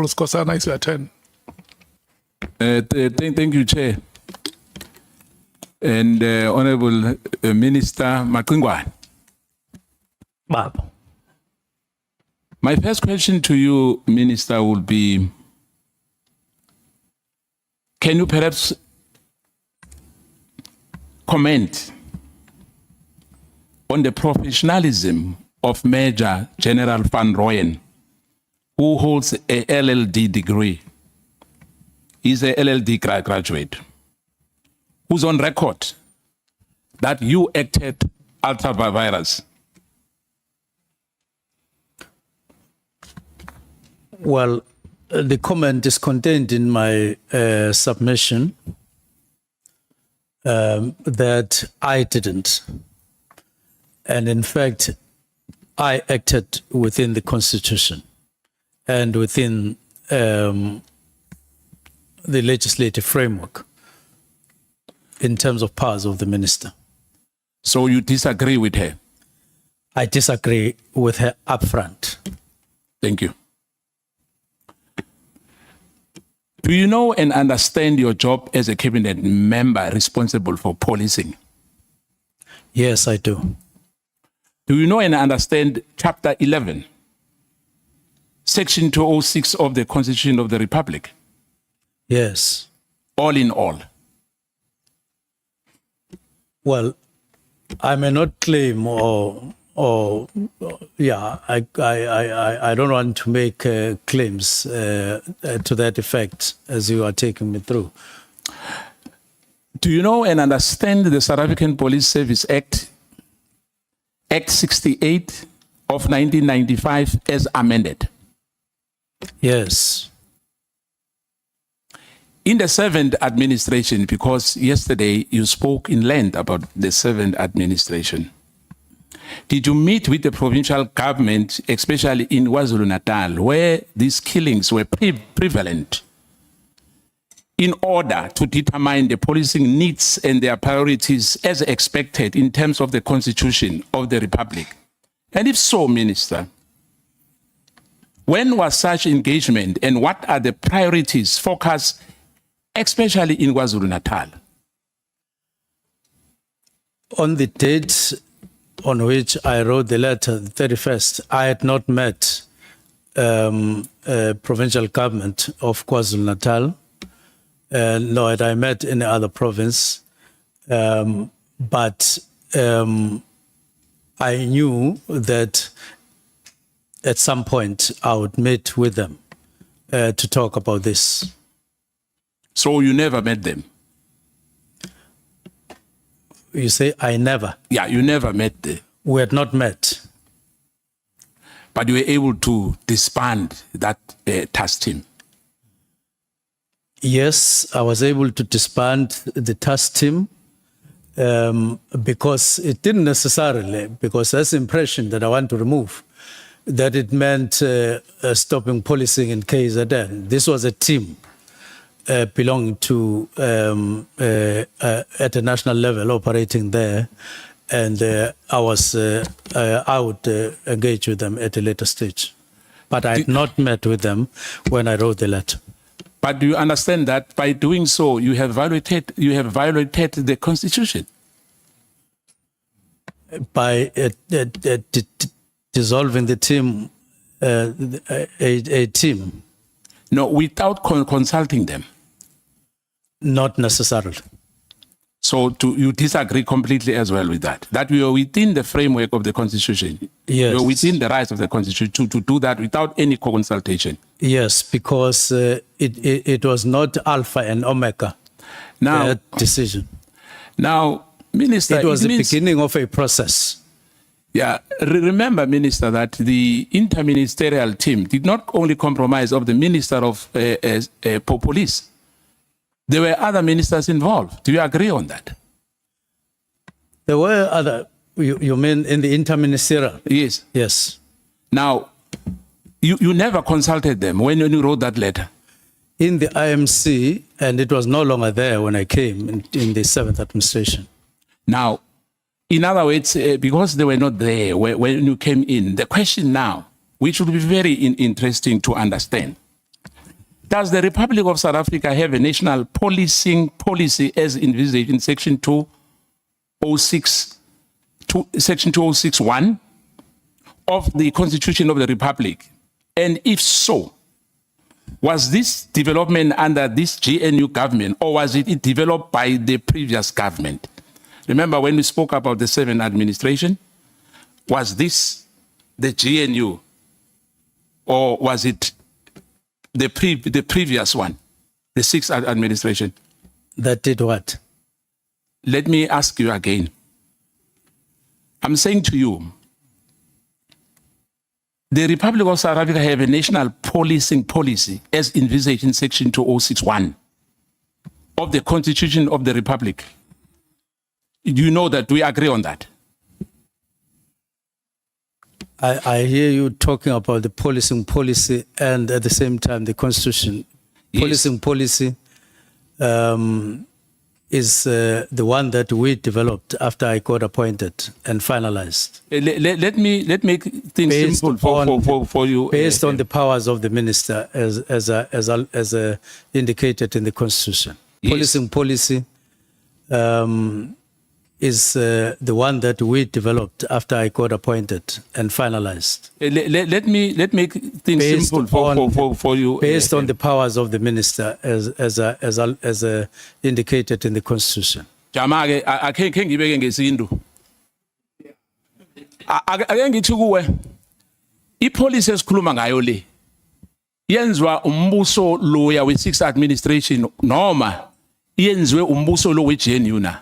Skhosana, it's your turn. Thank you, Chair. And Honorable Minister Mkhwanazi. Baba. My first question to you, Minister, will be, can you perhaps comment on the professionalism of Major General Van Rooyen, who holds a LLD degree? He's a LLD graduate, who's on record that you acted ultra virus. Well, the comment is contained in my submission that I didn't. And in fact, I acted within the Constitution and within the legislative framework in terms of powers of the minister. So you disagree with her? I disagree with her upfront. Thank you. Do you know and understand your job as a cabinet member responsible for policing? Yes, I do. Do you know and understand Chapter 11, Section 206 of the Constitution of the Republic? Yes. All in all. Well, I may not claim I don't want to make claims to that effect as you are taking me through. Do you know and understand the South African Police Service Act, Act 68 of 1995 as amended? Yes. In the 7th administration, because yesterday you spoke in length about the 7th administration, did you meet with the provincial government, especially in KwaZulu-Natal, where these killings were prevalent, in order to determine the policing needs and their priorities as expected in terms of the Constitution of the Republic? And if so, Minister, when was such engagement and what are the priorities focused, especially in KwaZulu-Natal? On the date on which I wrote the letter, the 31st, I had not met provincial government of KwaZulu-Natal, nor had I met any other province. But I knew that at some point I would meet with them to talk about this. So you never met them? You say I never? Yeah, you never met them. We had not met. But you were able to disband that task team? Yes, I was able to disband the task team because it didn't necessarily, because that's the impression that I want to remove, that it meant stopping policing in KZN. This was a team belonging to, at a national level, operating there. And I would engage with them at a later stage. But I had not met with them when I wrote the letter. But do you understand that by doing so, you have violated the Constitution? By dissolving the team, a team? No, without consulting them? Not necessarily. So you disagree completely as well with that? That we are within the framework of the Constitution? Yes. We are within the rights of the Constitution to do that without any consultation? Yes, because it was not alpha and omega decision. Now, Minister, it was the beginning of a process. Yeah, remember, Minister, that the interministerial team did not only compromise of the Minister of Police. There were other ministers involved. Do you agree on that? There were other, you mean in the interministerial? Yes. Yes. Now, you never consulted them when you wrote that letter? In the IMC, and it was no longer there when I came in the 7th administration. Now, in other words, because they were not there when you came in, the question now, which would be very interesting to understand, Does the Republic of South Africa have a national policing policy as envisaged in Section 2061 of the Constitution of the Republic? And if so, was this development under this GNU government, or was it developed by the previous government? Remember when we spoke about the 7th administration? Was this the GNU, or was it the previous one, the 6th administration? That did what? Let me ask you again. I'm saying to you, the Republic of South Africa have a national policing policy as envisaged in Section 2061 of the Constitution of the Republic. You know that we agree on that. I hear you talking about the policing policy and at the same time the Constitution. Yes. Policing policy is the one that we developed after I got appointed and finalized. Let me make things Based simple for you. Based on the powers of the minister as indicated in the Constitution. Yes. Policing policy is the one that we developed after I got appointed and finalized. Let me make things Based simple for you. Based on the powers of the minister as indicated in the Constitution. Jama-ke akhe ngibeke ngesintu. Ake ngithi kuwe ipolicy esikhuluma ngayo le yenziwa umbuso loya we-6th administration noma yenziwe umbuso lo we-GNU na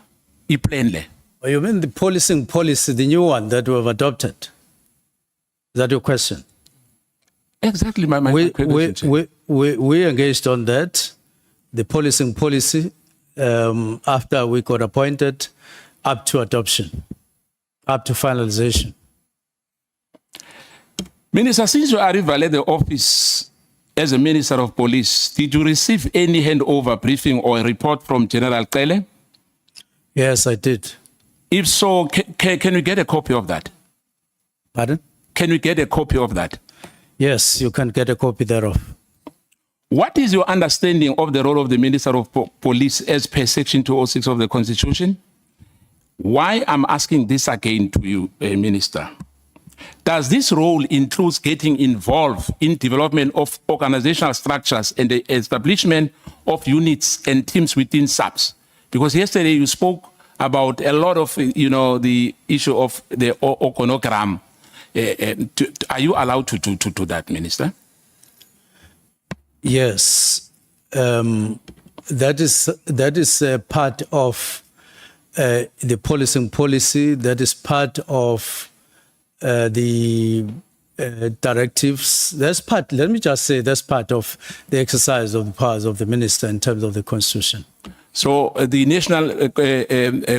iplan le. Oh, you mean the policing policy, the new one that we have adopted? Is that your question? Exactly my question. We engaged on that, the policing policy, after we got appointed, up to adoption, up to finalization. Minister, since you arrived at the office as a Minister of Police, did you receive any handover briefing or a report from General Cele? Yes, I did. If so, can we get a copy of that? Pardon? Can we get a copy of that? Yes, you can get a copy thereof. What is your understanding of the role of the Minister of Police as per Section 206 of the Constitution? Why I'm asking this again to you, Minister? Does this role include getting involved in development of organizational structures and the establishment of units and teams within SAPS? Because yesterday you spoke about a lot of, the issue of the organogram. Are you allowed to do that, Minister? Yes, that is part of the policing policy. That is part of the directives. That's part. Let me just say that's part of the exercise of the powers of the minister in terms of the Constitution. So the National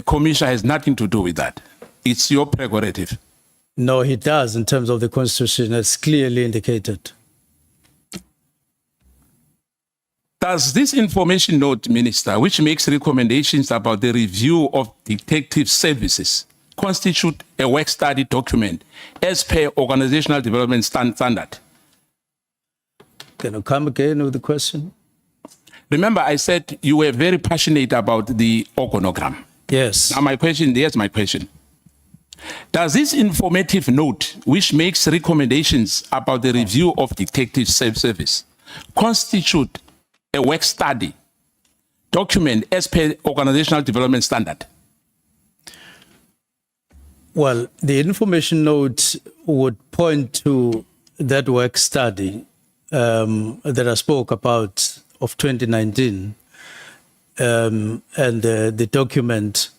Commission has nothing to do with that. It's your prerogative. No, he does in terms of the Constitution. It's clearly indicated. Does this information note, Minister, which makes recommendations about the review of detective services, constitute a work study document as per organizational development standard? Can you come again with the question? Remember, I said you were very passionate about the organogram. Yes. Now my question, here's my question. Does this informative note, which makes recommendations about the review of detective service, constitute a work study document as per organizational development standard? Well, the information note would point to that work study that I spoke about of 2019 and the document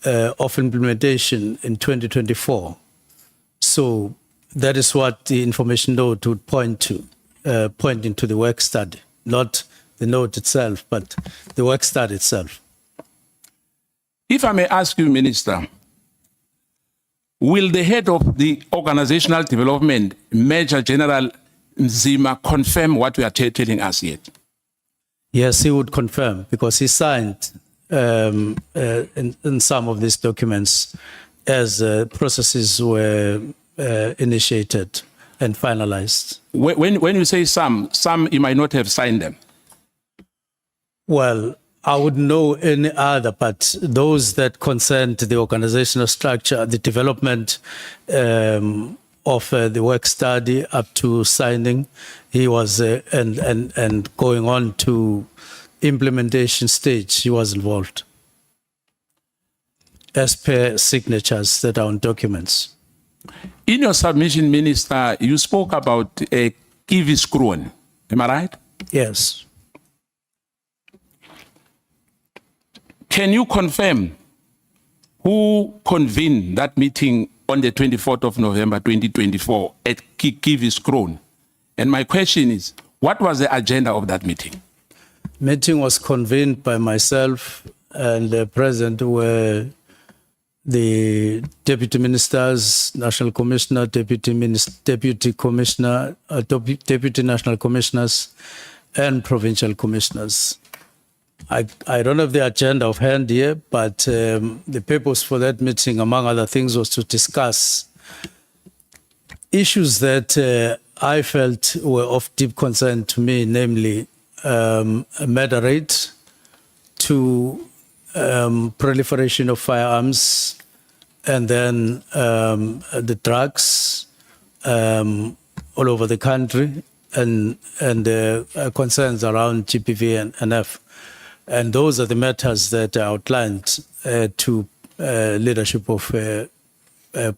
of implementation in 2024. So that is what the information note would point to, pointing to the work study, not the note itself, but the work study itself. If I may ask you, Minister, will the head of the organizational development, Major General Nzima, confirm what we are telling us yet? Yes, he would confirm because he signed in some of these documents as processes were initiated and finalized. When you say some you might not have signed them. Well, I wouldn't know any other, but those that concerned the organizational structure, the development of the work study up to signing, he was and going on to implementation stage, he was involved as per signatures that are on documents. In your submission, Minister, you spoke about a Kivis Kroon. Am I right? Yes. Can you confirm who convened that meeting on the 24th of November 2024 at Kivis Kroon? And my question is, what was the agenda of that meeting? Meeting was convened by myself and the president, were the deputy ministers, national commissioner, deputy commissioner, deputy national commissioners, and provincial commissioners. I don't have the agenda of hand here, but the purpose for that meeting, among other things, was to discuss issues that I felt were of deep concern to me, namely murder rate, to proliferation of firearms, and then the drugs all over the country, and concerns around GPV and NF. And those are the matters that are outlined to leadership of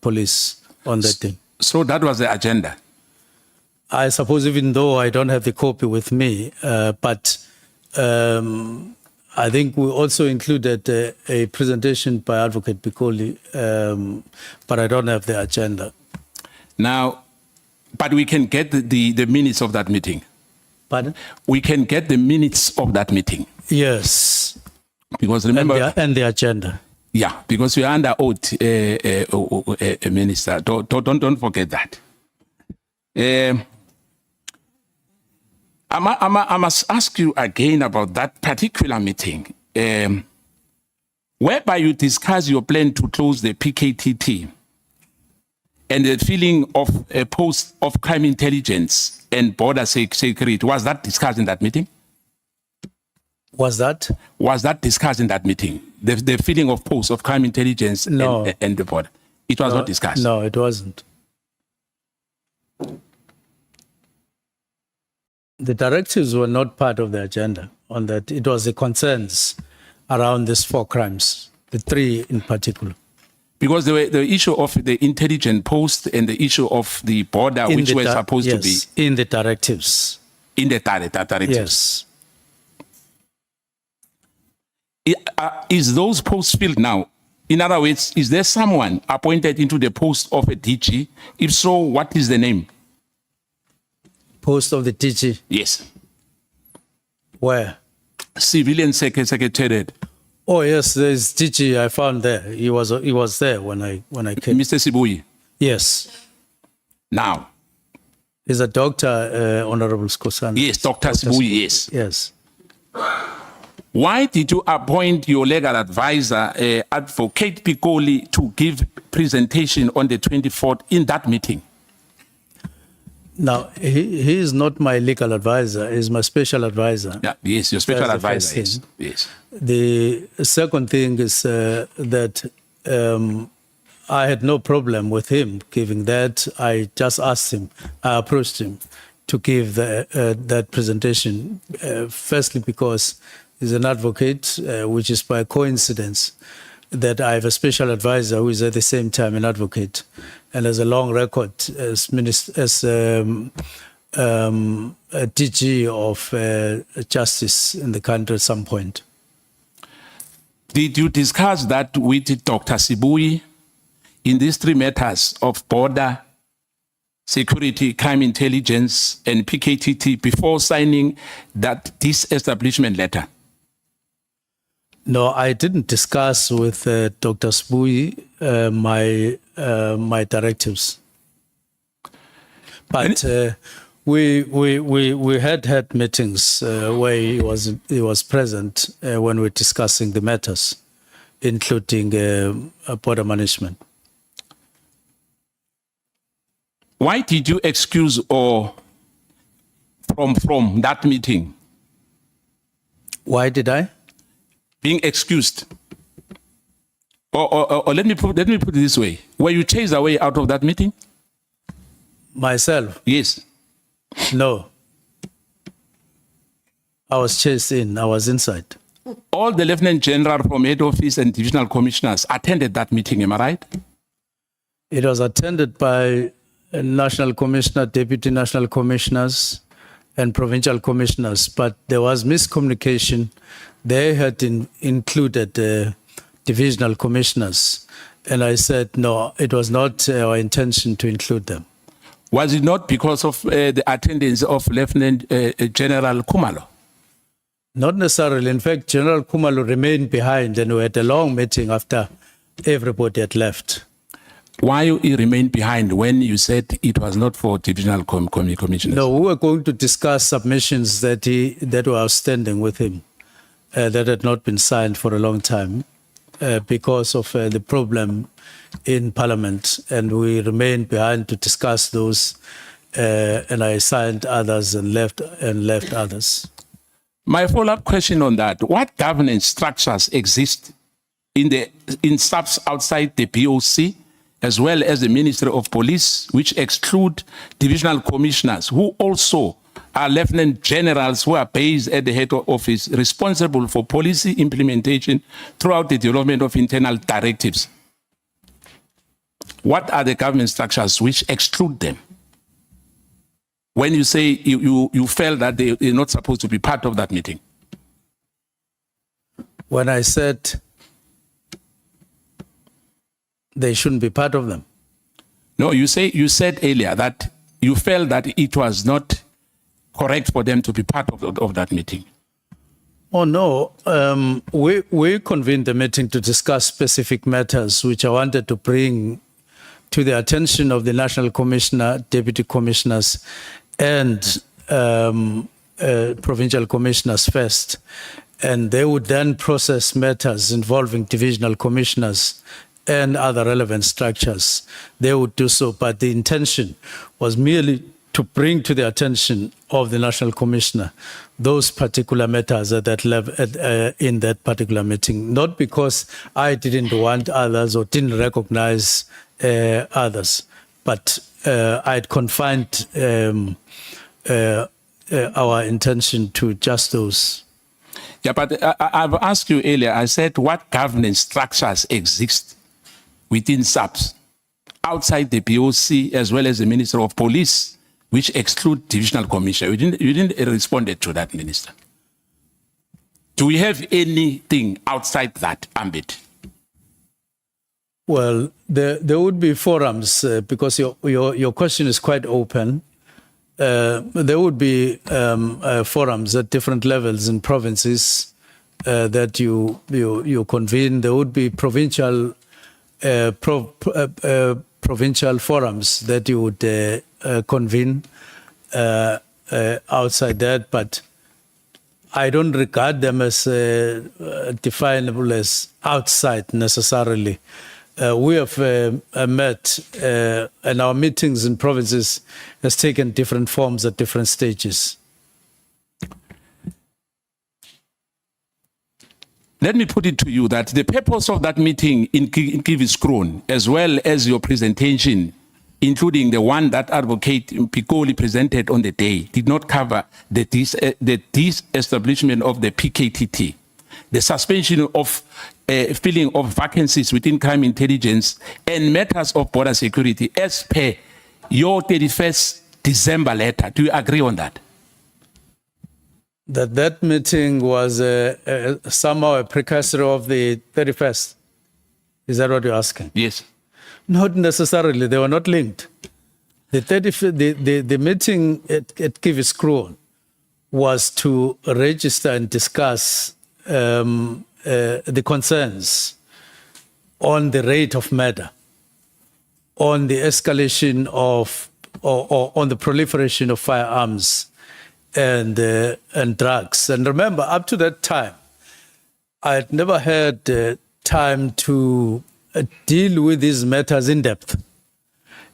police on that day. So that was the agenda? I suppose, even though I don't have the copy with me, but I think we also included a presentation by Advocate Piccoli, but I don't have the agenda. Now, but we can get the minutes of that meeting. Pardon? We can get the minutes of that meeting. Yes. Because remember... And the agenda. Yeah, because we are under oath, Minister. Don't forget that. I must ask you again about that particular meeting, whereby you discuss your plan to close the PKTT and the filling of a post of crime intelligence and border security. Was that discussed in that meeting? Was that? Was that discussed in that meeting? The filling of posts of crime intelligence No. and the border? It was not discussed? No, it wasn't. The directives were not part of the agenda on that. It was the concerns around these 4 crimes, the 3 in particular. Because the issue of the intelligence post and the issue of the border, which were supposed to be... in the directives. In the directives. Yes. Is those posts filled now? In other words, is there someone appointed into the post of a DG? If so, what is the name? Post of the DG? Yes. Where? Civilian Secretariat. Oh yes, there's DG. I found there. He was there when I came. Mr. Sibui. Yes. Now. He's a doctor, Honorable Skhosana. Yes, Dr. Sibui. Yes. Yes. Why did you appoint your legal advisor, Advocate Piccoli, to give presentation on the 24th in that meeting? Now, he is not my legal advisor. He's my special advisor. Yeah, yes, your special advisor. Yes. Yes. The second thing is that I had no problem with him giving that. I just asked him, I approached him to give that presentation, firstly because he's an advocate, which is by coincidence that I have a special advisor who is at the same time an advocate and has a long record as a DG of justice in the country at some point. Did you discuss that with Dr. Sibui in these 3 matters of border, security, crime intelligence, and PKTT before signing that disestablishment letter? No, I didn't discuss with Dr. Sibui my directives, but we had meetings where he was present when we were discussing the matters, including border management. Why did you excuse or from that meeting? Why did I? Being excused. Or let me put it this way. Were you chased away out of that meeting? Myself? Yes. No. I was chased in. I was inside. All the Lieutenant General from head office and divisional commissioners attended that meeting, am I right? It was attended by a national commissioner, deputy national commissioners, and provincial commissioners, but there was miscommunication. They had included divisional commissioners, and I said, no, it was not our intention to include them. Was it not because of the attendance of Lieutenant General Khumalo? Not necessarily. In fact, General Khumalo remained behind, and we had a long meeting after everybody had left. Why you remained behind when you said it was not for divisional commissioners? No, we were going to discuss submissions that were outstanding with him, that had not been signed for a long time because of the problem in Parliament, and we remained behind to discuss those, and I signed others and left others. My follow-up question on that: what governance structures exist in subs outside the BOC, as well as the Ministry of Police, which exclude divisional commissioners, who also are lieutenant generals who are based at the head office, responsible for policy implementation throughout the development of internal directives? What are the government structures which exclude them? When you say you felt that they're not supposed to be part of that meeting? When I said they shouldn't be part of them. No, you said earlier that you felt that it was not correct for them to be part of that meeting. Oh, no. We convened the meeting to discuss specific matters which I wanted to bring to the attention of the National Commissioner, Deputy Commissioners, and Provincial Commissioners first. And they would then process matters involving divisional commissioners and other relevant structures. They would do so, but the intention was merely to bring to the attention of the National Commissioner those particular matters at that level, in that particular meeting, not because I didn't want others or didn't recognize others, but I had confined our intention to just those. Yeah, but I've asked you earlier, I said, what governance structures exist within SAPS, outside the BOC, as well as the Ministry of Police, which exclude divisional commissioner? You didn't respond to that, Minister. Do we have anything outside that ambit? Well, there would be forums, because your question is quite open. There would be forums at different levels in provinces that you convene. There would be provincial forums that you would convene outside that, but I don't regard them as definable as outside necessarily. We have met, and our meetings in provinces has taken different forms at different stages. Let me put it to you that the purpose of that meeting in Kiviskron, as well as your presentation, including the one that Advocate Pikoli presented on the day, did not cover the disestablishment of the PKTT, the suspension of filling of vacancies within crime intelligence, and matters of border security, as per your 31st December letter. Do you agree on that? That meeting was somehow a precursor of the 31st. Is that what you're asking? Yes. Not necessarily. They were not linked. The meeting at Kiviskron was to register and discuss the concerns on the rate of murder, on the escalation of, or on the proliferation of firearms and drugs. And remember, up to that time, I had never had time to deal with these matters in depth.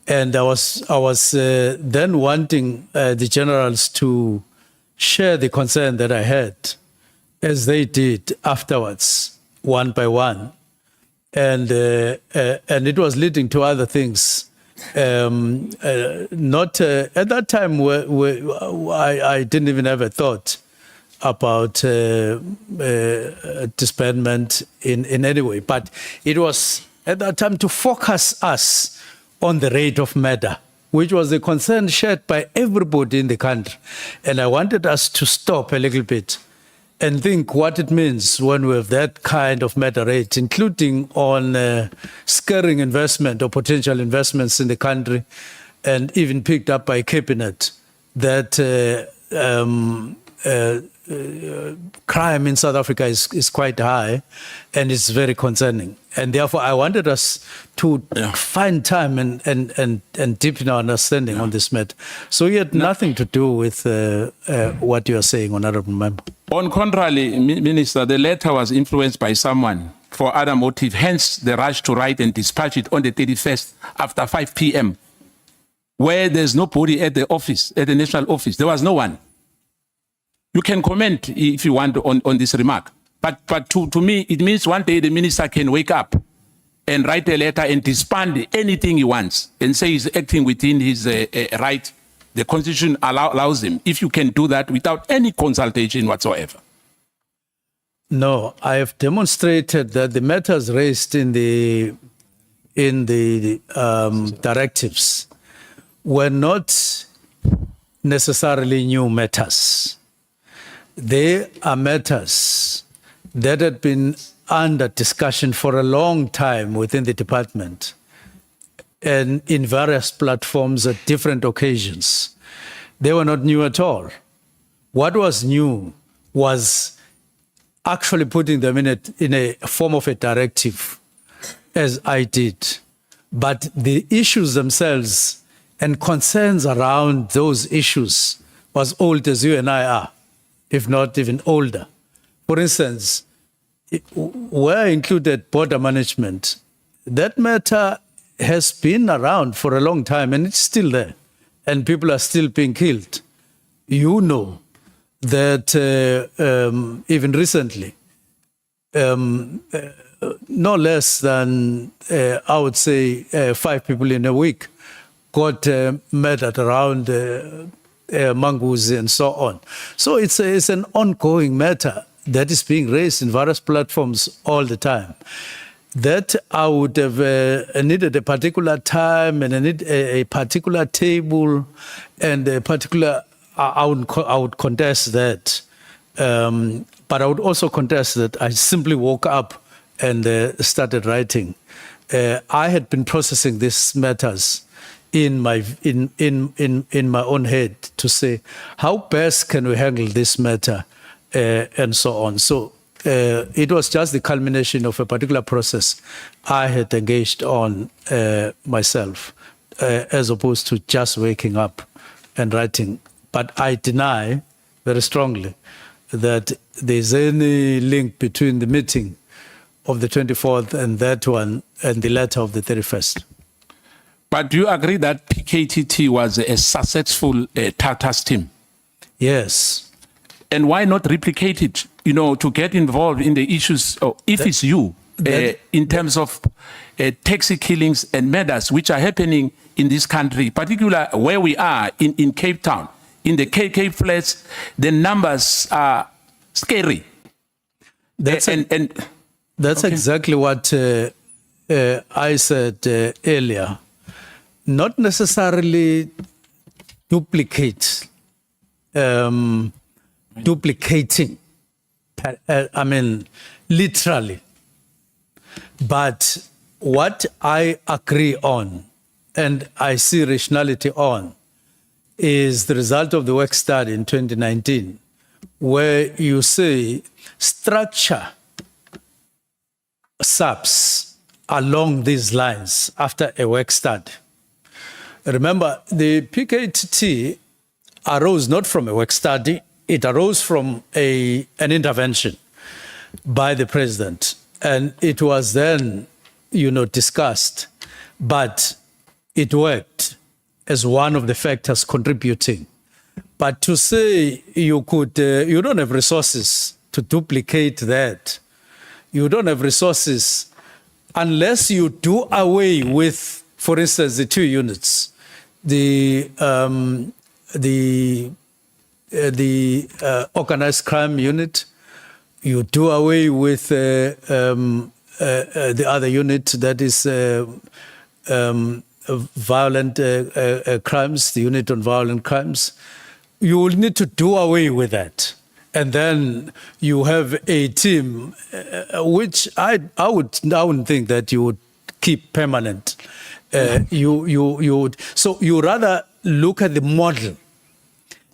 And I was then wanting the generals to share the concern that I had, as they did afterwards, one by one. And it was leading to other things. Not at that time, I didn't even have a thought about disbandment in any way. But it was at that time to focus us on the rate of murder, which was a concern shared by everybody in the country. And I wanted us to stop a little bit and think what it means when we have that kind of murder rate, including on scaring investment or potential investments in the country, and even picked up by cabinet that crime in South Africa is quite high and it's very concerning. And therefore, I wanted us to find time and deepen our understanding on this matter. So it had nothing to do with what you are saying, Honorable Member. On contrary, Minister, the letter was influenced by someone for other motive, hence the rush to write and dispatch it on the 31st after 5 p.m., where there's nobody at the office, at the national office. There was no one. You can comment if you want on this remark. But to me, it means one day the minister can wake up and write a letter and disband anything he wants and say he's acting within his right. The Constitution allows him. If you can do that without any consultation whatsoever. No, I have demonstrated that the matters raised in the directives were not necessarily new matters. They are matters that had been under discussion for a long time within the department and in various platforms at different occasions. They were not new at all. What was new was actually putting them in a form of a directive, as I did. But the issues themselves and concerns around those issues was old as you and I are, if not even older. For instance, where I included border management, that matter has been around for a long time and it's still there, and people are still being killed. You know that even recently, no less than, I would say, 5 people in a week got murdered around Mkhwanazi and so on. So it's an ongoing matter that is being raised in various platforms all the time. That I would have needed a particular time and a particular table and a particular, I would contest that. But I would also contest that I simply woke up and started writing. I had been processing these matters in my own head to say, how best can we handle this matter and so on. So it was just the culmination of a particular process I had engaged on myself, as opposed to just waking up and writing. But I deny very strongly that there's any link between the meeting of the 24th and that one and the letter of the 31st. But do you agree that PKTT was a successful task team? Yes. And why not replicate it, to get involved in the issues, if it's you, in terms of taxi killings and murders, which are happening in this country, particularly where we are in Cape Town, in the KK flats, the numbers are scary. That's exactly what I said earlier. Not necessarily duplicating, I mean, literally. But what I agree on and I see rationality on is the result of the work study in 2019, where you say structure subs along these lines after a work study. Remember, the PKTT arose not from a work study, it arose from an intervention by the president. And it was then, discussed, but it worked. as one of the factors contributing. But to say you could, you don't have resources to duplicate that. You don't have resources unless you do away with, for instance, the 2 units, the organized crime unit. You do away with the other unit that is violent crimes, the unit on violent crimes. You will need to do away with that. And then you have a team, which I wouldn't think that you would keep permanent. So you rather look at the model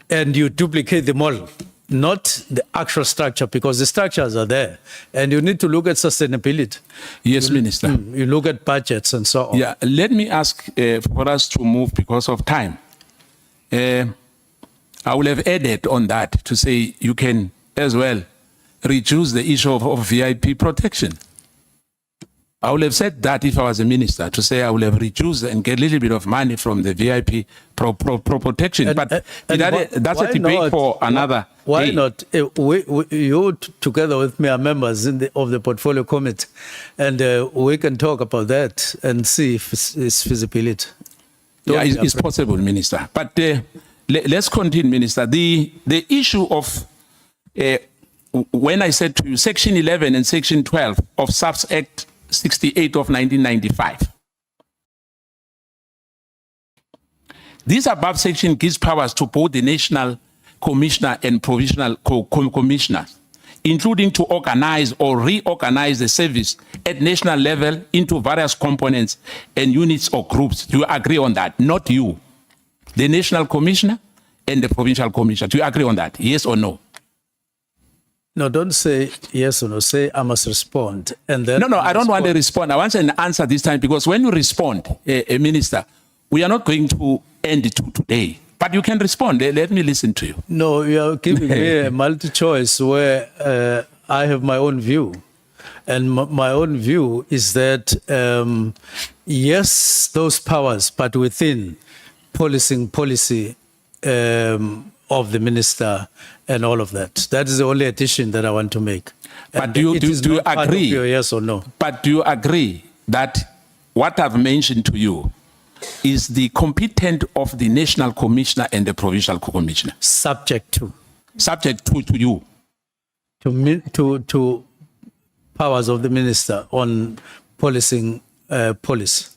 and you duplicate the model, not the actual structure, because the structures are there. And you need to look at sustainability. Yes, Minister. You look at budgets and so on. Yeah, let me ask for us to move because of time. I will have added on that to say you can as well reduce the issue of VIP protection. I would have said that if I was a minister, to say I will have reduced and get a little bit of money from the VIP protection. But that's a debate for another Why day. not? You together with me are members of the portfolio committee, and we can talk about that and see if it's feasibility. Yeah, it's possible, Minister. But let's continue, Minister. The issue of, when I said to you, Section 11 and Section 12 of SAPS Act 68 of 1995. This above section gives powers to both the National Commissioner and Provisional Commissioners, including to organize or reorganize the service at national level into various components and units or groups. Do you agree on that? Not you. The National Commissioner and the Provincial Commissioner. Do you agree on that? Yes or no? No, don't say yes or no. Say I must respond. And then No, I don't want to respond. I want an answer this time, because when you respond, Minister, we are not going to end it today. But you can respond. Let me listen to you. No, you are giving me a multi-choice where I have my own view. And my own view is that, yes, those powers, but within policy of the minister and all of that. That is the only addition that I want to make. But do you agree? Yes or no? But do you agree that what I've mentioned to you is the competent of the National Commissioner and the Provincial Commissioner? Subject to you. To powers of the minister on policing policy.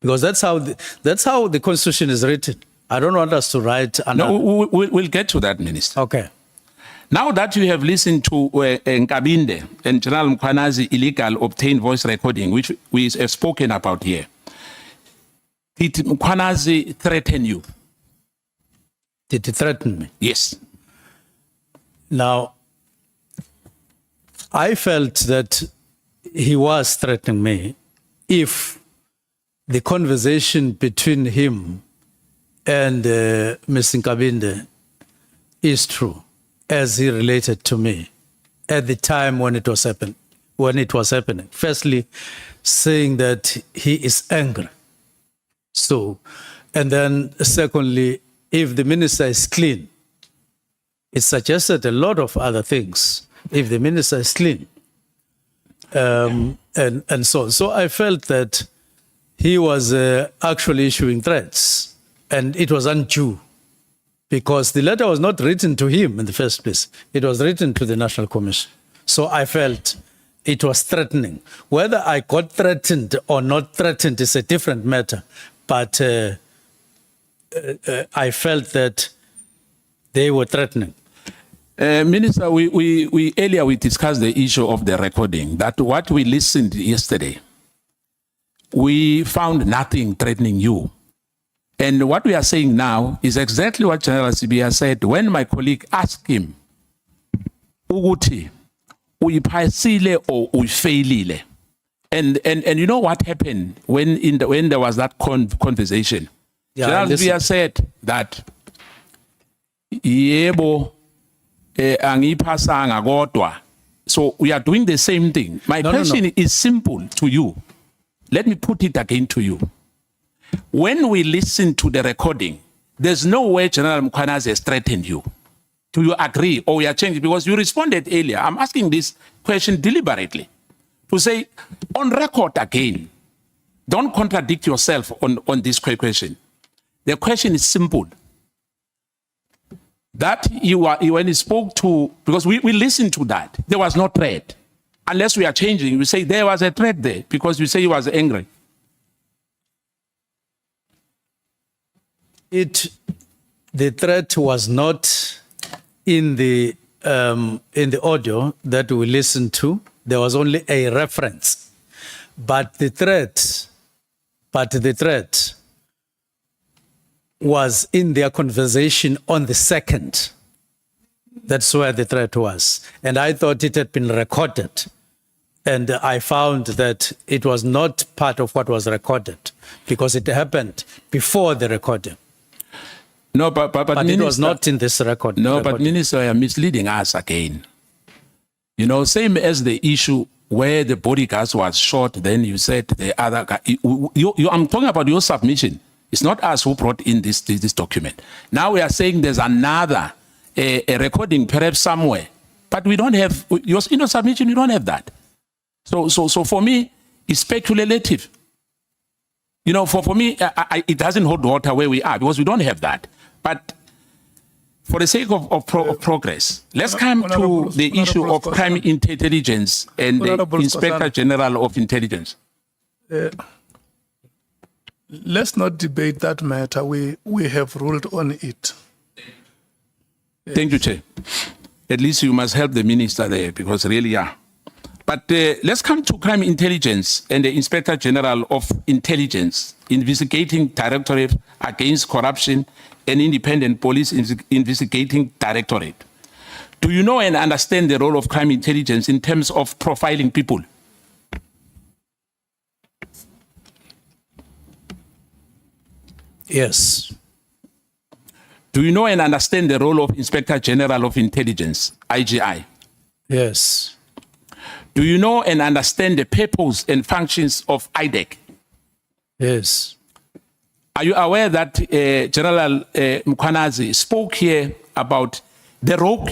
Because that's how the Constitution is written. I don't want us to write another. No, we'll get to that, Minister. Okay. Now that you have listened to Nkabinde and General Mkhwanazi illegal obtained voice recording, which we have spoken about here, did Mkhwanazi threaten you? Did he threaten me? Yes. Now, I felt that he was threatening me if the conversation between him and Ms. Nkabinde is true, as he related to me at the time when it was happening. Firstly, saying that he is angry. So, and then secondly, if the minister is clean, it suggested a lot of other things. If the minister is clean, and so on. So I felt that he was actually issuing threats, and it was undue, because the letter was not written to him in the first place. It was written to the National Commission. So I felt it was threatening. Whether I got threatened or not threatened is a different matter. But I felt that they were threatening. Minister, we earlier discussed the issue of the recording, that what we listened yesterday, we found nothing threatening you. And what we are saying now is exactly what General Sibia said when my colleague asked him, Uguti, uyiphasile or uyifailile? And you know what happened when there was that conversation? Yeah, General Sibia said that yebo angiphasanga kodwa. So we are doing the same thing. My question is simple to you. Let me put it again to you. When we listen to the recording, there's no way General Mkhwanazi has threatened you. Do you agree or we are changing? Because you responded earlier. I'm asking this question deliberately to say, on record again, don't contradict yourself on this question. The question is simple. That when he spoke to, because we listened to that, there was no threat. Unless we are changing, we say there was a threat there because you say he was angry. The threat was not in the audio that we listened to. There was only a reference, but the threat was in their conversation on the 2nd. That's where the threat was. And I thought it had been recorded. And I found that it was not part of what was recorded because it happened before the recording. No, but Minister, it was not in this record. No, but Minister, you're misleading us again. You know, same as the issue where the bodyguard was shot, then you said the other guy. I'm talking about your submission. It's not us who brought in this document. Now we are saying there's another a recording perhaps somewhere, but we don't have your submission. You don't have that. So for me, it's speculative. You know, for me, it doesn't hold water where we are because we don't have that. But for the sake of progress, let's come to the issue of crime intelligence and the Inspector General of Intelligence. Let's not debate that matter. We have ruled on it. Thank you, Chair. At least you must help the minister there because really, yeah. But let's come to crime intelligence and the Inspector General of Intelligence investigating Directorate Against Corruption and Independent Police Investigating Directorate. Do you know and understand the role of crime intelligence in terms of profiling people? Yes. Do you know and understand the role of Inspector General of Intelligence, IGI? Yes. Do you know and understand the purpose and functions of IDEC? Yes. Are you aware that General Mkhwanazi spoke here about the rogue?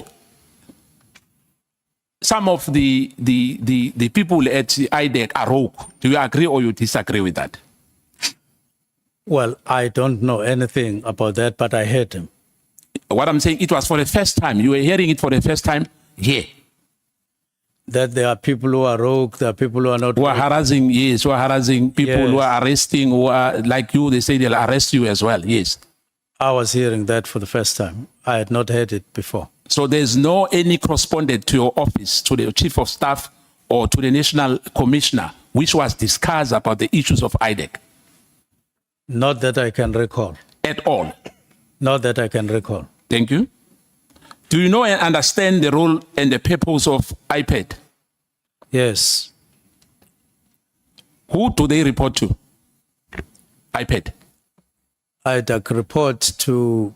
Some of the people at IDEC are rogue. Do you agree or you disagree with that? Well, I don't know anything about that, but I heard him. What I'm saying, it was for the first time. You were hearing it for the first time here. That there are people who are rogue, there are people who are not. Who are harassing, yes, who are harassing people, Yes. who are arresting, who are like you, they say they'll arrest you as well, yes. I was hearing that for the first time. I had not heard it before. So there's no any correspondent to your office, to the Chief of Staff or to the National Commissioner, which was discussed about the issues of IDEC? Not that I can recall. At all? Not that I can recall. Thank you. Do you know and understand the role and the purpose of IPAD? Yes. Who do they report to? IPAD. I'd report to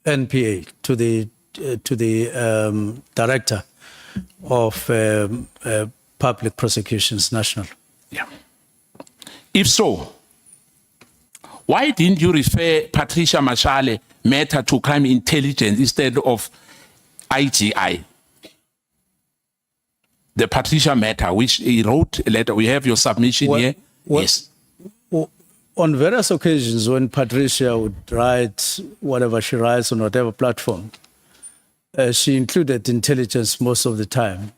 NPA, to the Director of Public Prosecutions National. Yeah. If so, why didn't you refer Patricia Mashale matter to crime intelligence instead of IGI? The Patricia matter, which he wrote a letter. We have your submission here. Yes. On various occasions, when Patricia would write whatever she writes on whatever platform, she included intelligence most of the time.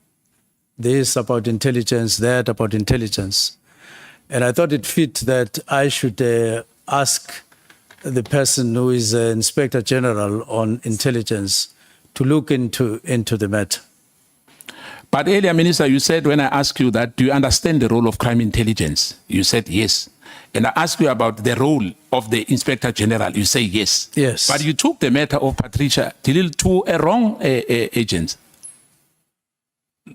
This about intelligence, that about intelligence. And I thought it fit that I should ask the person who is Inspector General on Intelligence to look into the matter. But earlier, Minister, you said when I asked you that, do you understand the role of crime intelligence? You said yes. And I asked you about the role of the Inspector General. You say yes. Yes. But you took the matter of Patricia Dilil to a wrong agent.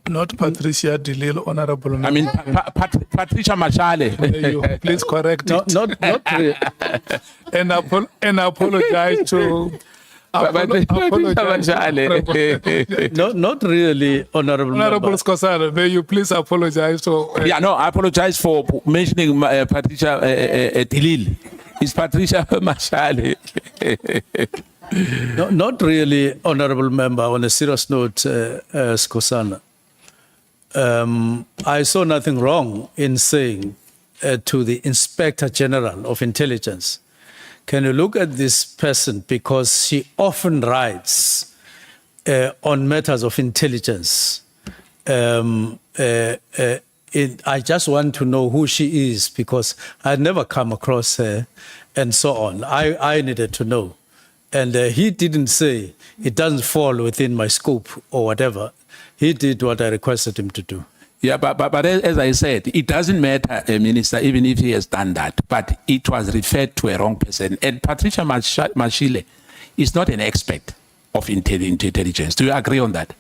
Not Patricia Dilil, Honorable I mean, Patricia Mashale. you please correct it. Not really. And apologize to... Not really, Honorable Honorable Member. Skhosana, may you please apologize to... Yeah, no, I apologize for mentioning Patricia Dilil. Is Patricia Mashale? No, not really, Honorable Member. On a serious note, Skhosana, I saw nothing wrong in saying to the Inspector General of Intelligence, can you look at this person, because she often writes on matters of intelligence. I just want to know who she is, because I'd never come across her and so on. I needed to know. And he didn't say it doesn't fall within my scope or whatever. He did what I requested him to do. Yeah, but as I said, it doesn't matter, Minister, even if he has done that. But it was referred to a wrong person. And Patricia Mashile is not an expert of intelligence. Do you agree on that?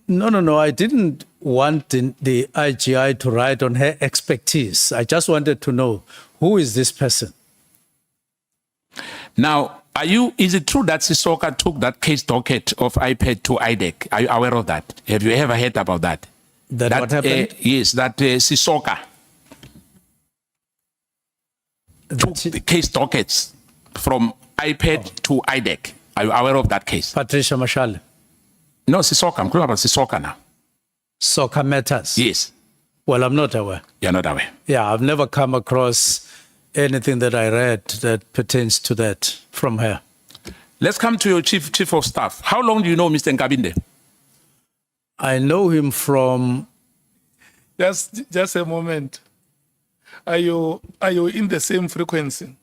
No. I didn't want the IGI to write on her expertise. I just wanted to know, who is this person? Now, is it true that Skhosana took that case docket of iPad to IDEC? Are you aware of that? Have you ever heard about that? That what happened? Yes, that Skhosana took the case dockets from iPad to IDEC. Are you aware of that case? Patricia Mashale. No, Skhosana. I'm talking about Skhosana now. Soccer matters? Yes. Well, I'm not aware. You're not aware? Yeah, I've never come across anything that I read that pertains to that from her. Let's come to your chief of staff. How long do you know Mr. Nkabinde? I know him from... Just a moment. Are you in the same frequency?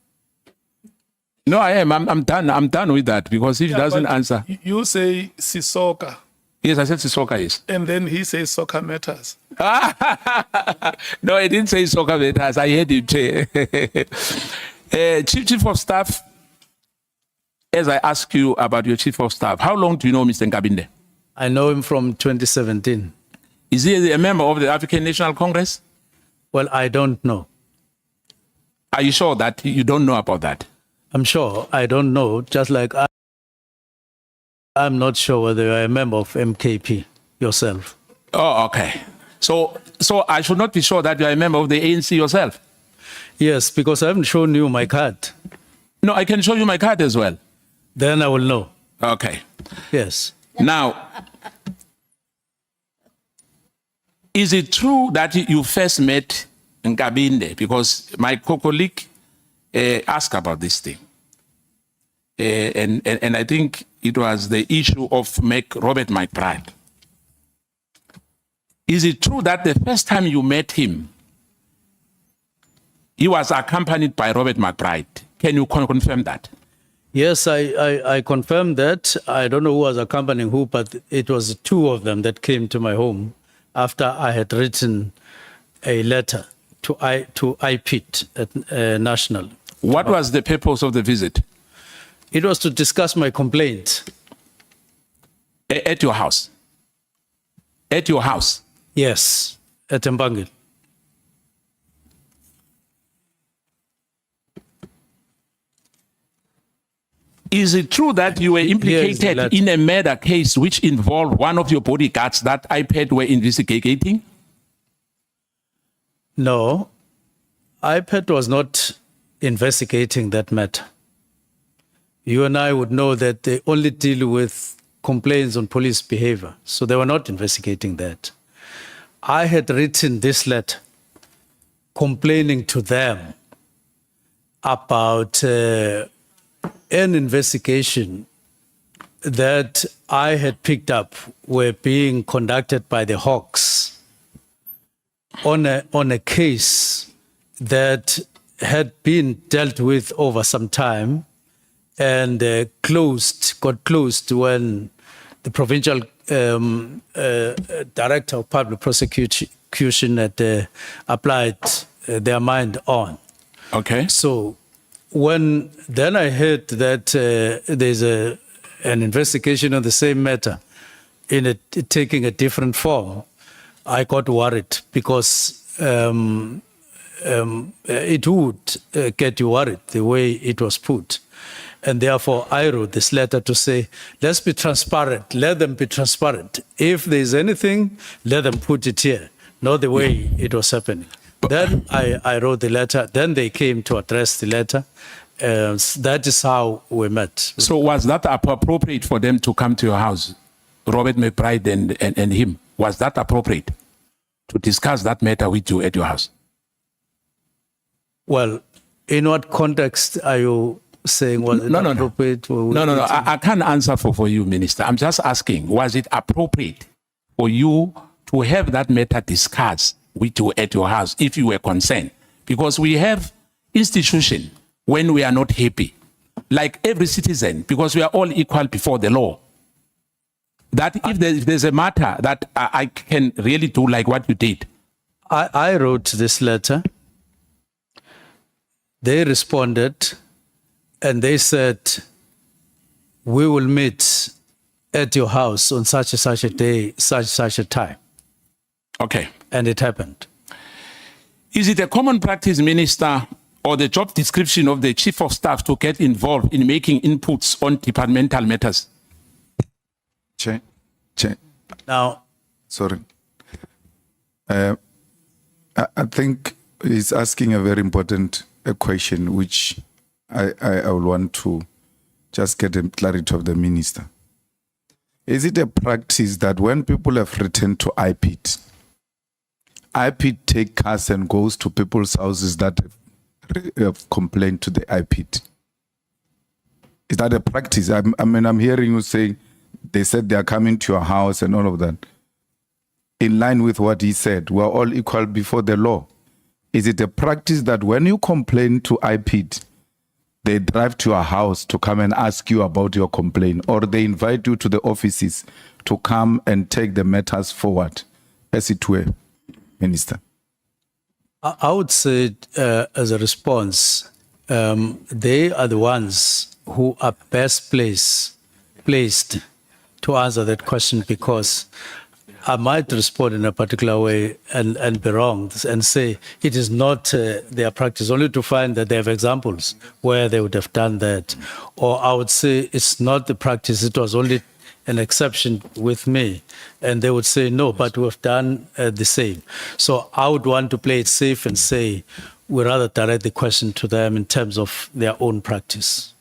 No, I am. I'm done. I'm done with that, because if he doesn't answer. You say Skhosana. Yes, I said Skhosana, yes. And then he says soccer matters. No, I didn't say soccer matters. I heard him. Chief of staff, as I ask you about your chief of staff, how long do you know Mr. Nkabinde? I know him from 2017. Is he a member of the African National Congress? Well, I don't know. Are you sure that you don't know about that? I'm sure. I don't know. Just like I'm not sure whether you're a member of MKP yourself. Oh, okay. So I should not be sure that you are a member of the ANC yourself? Yes, because I haven't shown you my card. No, I can show you my card as well. Then I will know. Okay. Yes. Now, is it true that you first met Nkabinde? Because my colleague asked about this thing. And I think it was the issue of Robert McBride. Is it true that the first time you met him, he was accompanied by Robert McBride? Can you confirm that? Yes, I confirm that. I don't know who was accompanying who, but it was two of them that came to my home after I had written a letter to IPIT at National. What was the purpose of the visit? It was to discuss my complaint. At your house? At your house? Yes, at Mbangil. Is it true that you were implicated Yes, in a murder case which involved one of your bodyguards that IPAD were investigating? No, IPAD was not investigating that matter. You and I would know that they only deal with complaints on police behavior, so they were not investigating that. I had written this letter complaining to them about an investigation that I had picked up were being conducted by the Hawks on a case that had been dealt with over some time and got closed when the provincial director of public prosecution had applied their mind on. Okay. So then I heard that there's an investigation on the same matter taking a different form, I got worried because it would get you worried the way it was put. And therefore, I wrote this letter to say, let's be transparent. Let them be transparent. If there's anything, let them put it here, not the way it was happening. Then I wrote the letter. Then they came to address the letter. That is how we met. So was that appropriate for them to come to your house, Robert McBride and him? Was that appropriate to discuss that matter with you at your house? Well, in what context are you saying? Was it appropriate? No. I can't answer for you, Minister. I'm just asking, was it appropriate for you to have that matter discussed with you at your house if you were concerned? Because we have institution when we are not happy, like every citizen, because we are all equal before the law. That if there's a matter that I can really do like what you did. I wrote this letter. They responded and they said, we will meet at your house on such and such a day, such a time. Okay. And it happened. Is it a common practice, Minister, or the job description of the Chief of Staff to get involved in making inputs on departmental matters? Chair. Now, Sorry. I think he's asking a very important question, which I will want to just get a clarity of the minister. Is it a practice that when people have returned to IPIT take us and goes to people's houses that have complained to the IPIT? Is that a practice? I'm hearing you say they said they are coming to your house and all of that. In line with what he said, we're all equal before the law. Is it a practice that when you complain to IPIT, they drive to your house to come and ask you about your complaint, or they invite you to the offices to come and take the matters forward, as it were, Minister? I would say as a response, they are the ones who are best placed to answer that question, because I might respond in a particular way and be wrong and say it is not their practice, only to find that they have examples where they would have done that. Or I would say it's not the practice, it was only an exception with me. And they would say, no, but we have done the same. So I would want to play it safe and say we rather direct the question to them in terms of their own practice.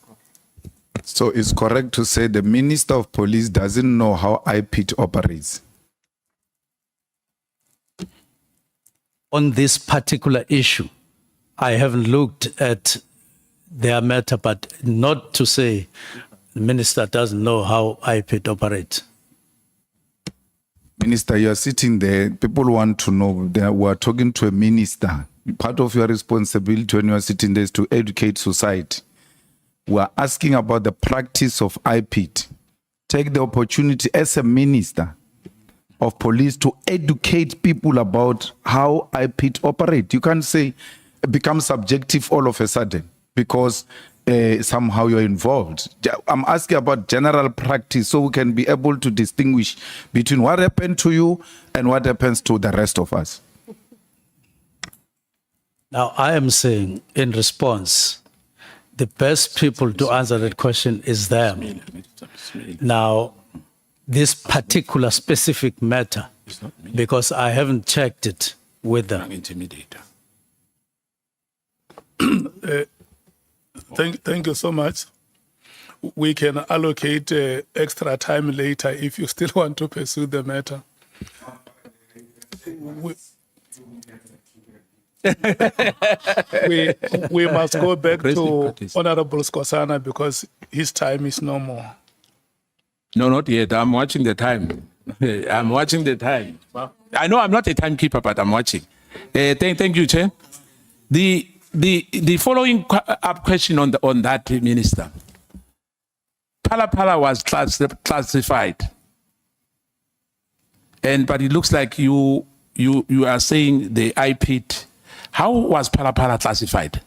So it's correct to say the Minister of Police doesn't know how IPIT operates? On this particular issue, I haven't looked at their matter, but not to say the minister doesn't know how IPIT operates. Minister, you're sitting there. People want to know. We're talking to a minister. Part of your responsibility when you're sitting there is to educate society. We're asking about the practice of IPIT. Take the opportunity as a minister of police to educate people about how IPIT operate. You can't say it becomes subjective all of a sudden because somehow you're involved. I'm asking about general practice so we can be able to distinguish between what happened to you and what happens to the rest of us. Now, I am saying in response, the best people to answer that question is them. Now, this particular specific matter, because I haven't checked it with them. Thank you so much. We can allocate extra time later if you still want to pursue the matter. We must go back to Honorable Skhosana because his time is no more. No, not yet. I'm watching the time. I'm watching the time. I know I'm not a timekeeper, but I'm watching. Thank you, Chair. The following up question on that, Minister. Phala was classified, but it looks like you are saying the IPIT. How was Phala classified?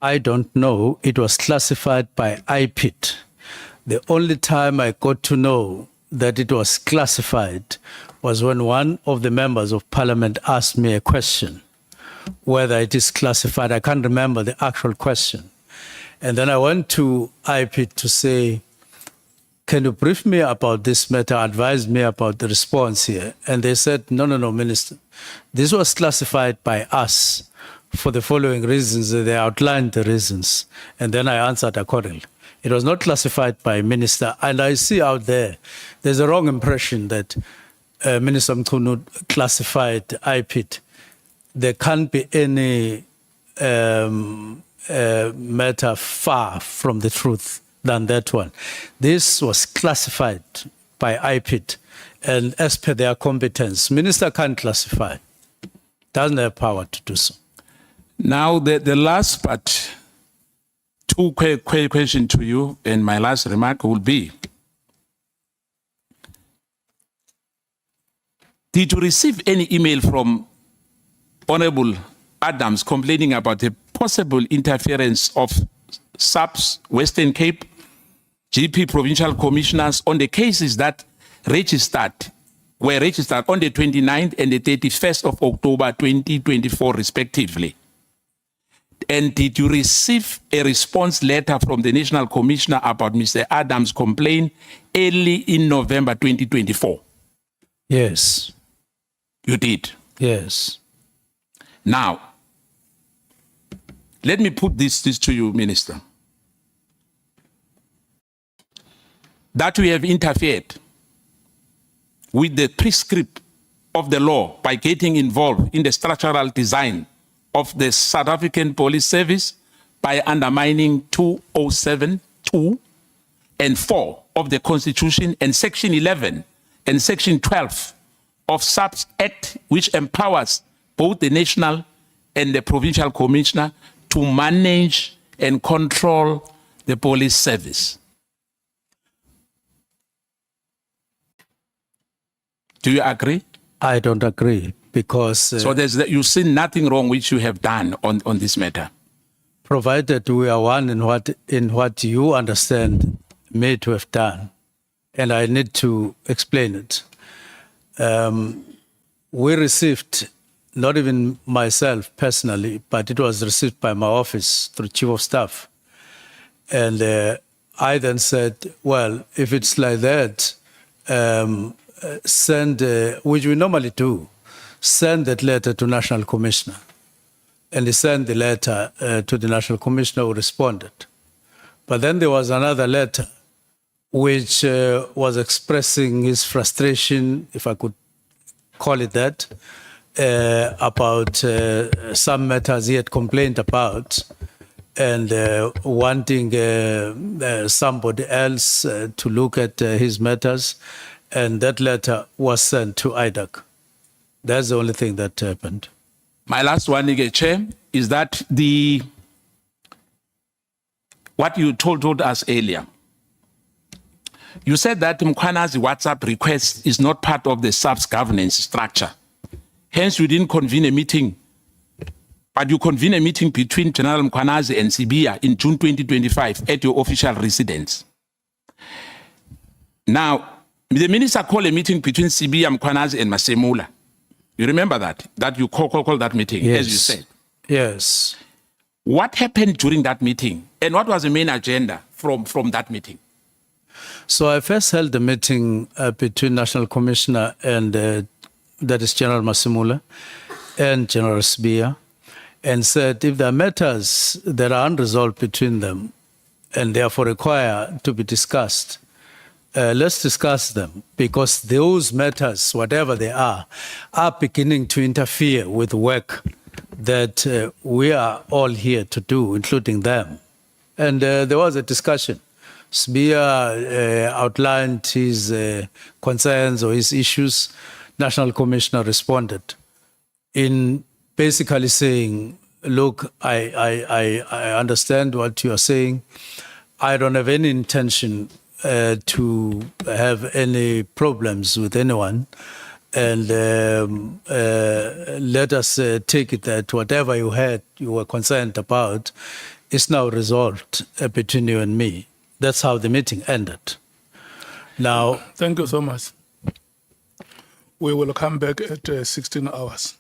I don't know. It was classified by IPIT. The only time I got to know that it was classified was when one of the members of parliament asked me a question, whether it is classified. I can't remember the actual question. And then I went to IPIT to say, can you brief me about this matter, advise me about the response here? And they said, no, Minister. This was classified by us for the following reasons. They outlined the reasons. And then I answered accordingly. It was not classified by Minister. And I see out there's a wrong impression that Minister Mchunu classified IPIT. There can't be any matter far from the truth than that one. This was classified by IPIT, and as per their competence, Minister can't classify, doesn't have power to do so. Now, the last part, two quick questions to you, and my last remark will be, did you receive any email from Honorable Adams complaining about the possible interference of SAPS, Western Cape, GP provincial commissioners on the cases that were registered on the 29th and the 31st of October 2024, respectively? And did you receive a response letter from the National Commissioner about Mr. Adams' complaint early in November 2024? Yes. You did? Yes. Now, let me put this to you, Minister. That we have interfered with the prescript of the law by getting involved in the structural design of the South African Police Service by undermining 207(2) and 4 of the Constitution and Section 11 and Section 12 of SAPS Act, which empowers both the national and the provincial commissioner to manage and control the police service. Do you agree? I don't agree because... so you see nothing wrong which you have done on this matter? Provided we are one in what you understand me to have done, and I need to explain it. We received, not even myself personally, but it was received by my office through Chief of Staff. And I then said, well, if it's like that, send, which we normally do, send that letter to National Commissioner. And he sent the letter to the National Commissioner who responded. But then there was another letter which was expressing his frustration, if I could call it that, about some matters he had complained about, and wanting somebody else to look at his matters. And that letter was sent to IDAC. That's the only thing that happened. My last one, Chair, is that what you told us earlier. You said that Mkhwanazi WhatsApp request is not part of the SAPS governance structure. Hence, you didn't convene a meeting, but you convened a meeting between General Mkhwanazi and Sibiya in June 2025 at your official residence. Now, the minister called a meeting between Sibiya, Mkhwanazi, and Masemula. You remember that? That you call that meeting, yes. As you said. Yes. What happened during that meeting? And what was the main agenda from that meeting? So I first held the meeting between National Commissioner and that is General Masemula and General Sibiya, and said if there are matters that are unresolved between them and therefore require to be discussed, let's discuss them, because those matters, whatever they are beginning to interfere with work that we are all here to do, including them. And there was a discussion. Sibiya outlined his concerns or his issues. National Commissioner responded in basically saying, look, I understand what you are saying. I don't have any intention to have any problems with anyone, and let us take it that whatever you were concerned about, is now resolved between you and me. That's how the meeting ended. Now, thank you so much. We will come back at 16 hours.